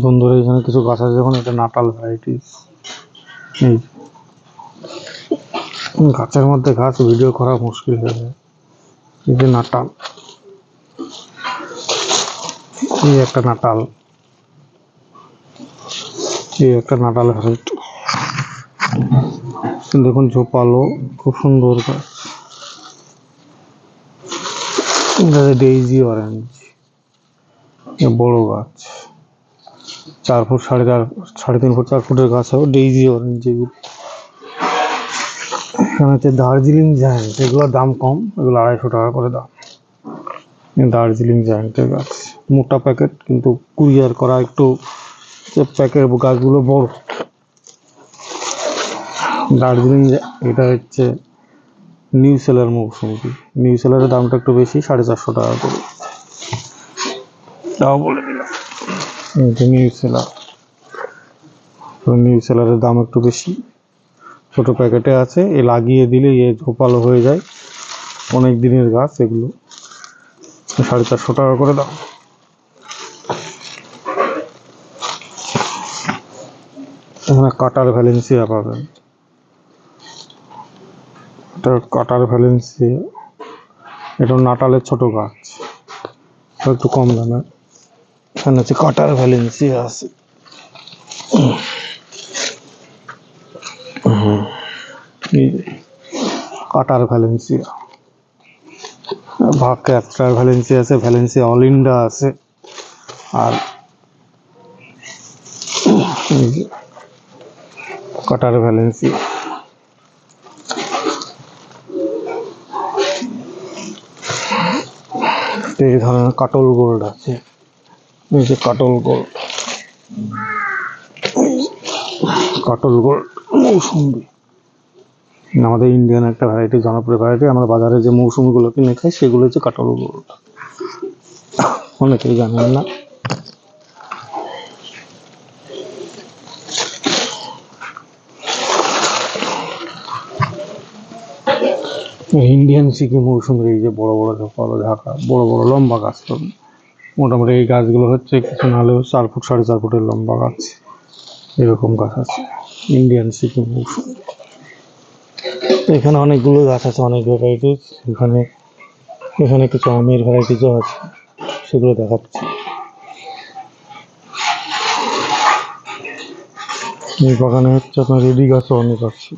বন্ধুরা এখানে কিছু গাছ আছে, যখন এটা নাটাল ভ্যারাইটিস। এই গাছের মধ্যে গাছ ভিডিও করা মুশকিল হয়ে যায়। এই যে নাটাল, এই একটা নাটাল, এই একটা নাটাল ভ্যারাইটি। দেখুন ঝোপালো, খুব সুন্দর গাছ। ডেইজি অরেঞ্জ, বড় গাছ, 4 ফুট 3.5 ফুট 4 ফুটের গাছ হবে ডেইজি অরেঞ্জ যেগুলো। এখানে হচ্ছে দার্জিলিং জায়ান্ট, এগুলোর দাম কম, এগুলো 250 টাকা করে দাম। দার্জিলিং জায়ান্টের গাছ, মোটা প্যাকেট, কিন্তু কুরিয়ার করা একটু প্যাকেট গাছগুলো বড়। দার্জিলিং, এটা হচ্ছে নিউ সেলার মৌসুমি। নিউ সেলারের দামটা একটু বেশি, 450 টাকা করে। তাও বলে দিলাম, নিউ সেলার, নিউ সেলারের দাম একটু বেশি। ছোট প্যাকেটে আছে, এ লাগিয়ে দিলে এ ঝোপালো হয়ে যায়, অনেক দিনের গাছ এগুলো। 450 টাকা করে দাম। এখানে কাটার ভ্যালেন্সিয়া পাবেন, এটা কাটার ভ্যালেন্সিয়া, এটা নাটালের ছোট গাছ, একটু কম দামে। এখানে হচ্ছে কাটার ভ্যালেন্সিয়া আছে। কাটার ভ্যালেন্সিয়া, ক্যাপটার ভ্যালেন্সিয়া আছে, ভ্যালেন্সিয়া অলিন্ডা আছে, আর কাটার ভ্যালেন্সিয়া। এই ধরনের কাটল গোল্ড আছে, এই যে কাটল গোল্ড, কাটল গোল্ড মৌসুমি। আমাদের ইন্ডিয়ান একটা ভ্যারাইটি, জনপ্রিয় ভ্যারাইটি। আমরা বাজারে যে মৌসুমিগুলো কিনে খাই সেগুলো হচ্ছে কাটল গোল্ড, অনেকেই জানেন না। ইন্ডিয়ান সিকি মৌসুমির এই যে বড় বড় ঝোপালো ঢাকা, বড় বড় লম্বা গাছ পাবেন। মোটামুটি এই গাছগুলো হচ্ছে কিছু না হলেও 4 ফুট 4.5 ফুটের লম্বা গাছ, এরকম গাছ আছে ইন্ডিয়ান সিকি মৌসুমি। এখানে অনেকগুলো গাছ আছে, অনেক ভ্যারাইটিস। এখানে কিছু আমের ভ্যারাইটিসও আছে, সেগুলো দেখাচ্ছি। এই বাগানে হচ্ছে আপনার রেডি গাছও অনেক আছে।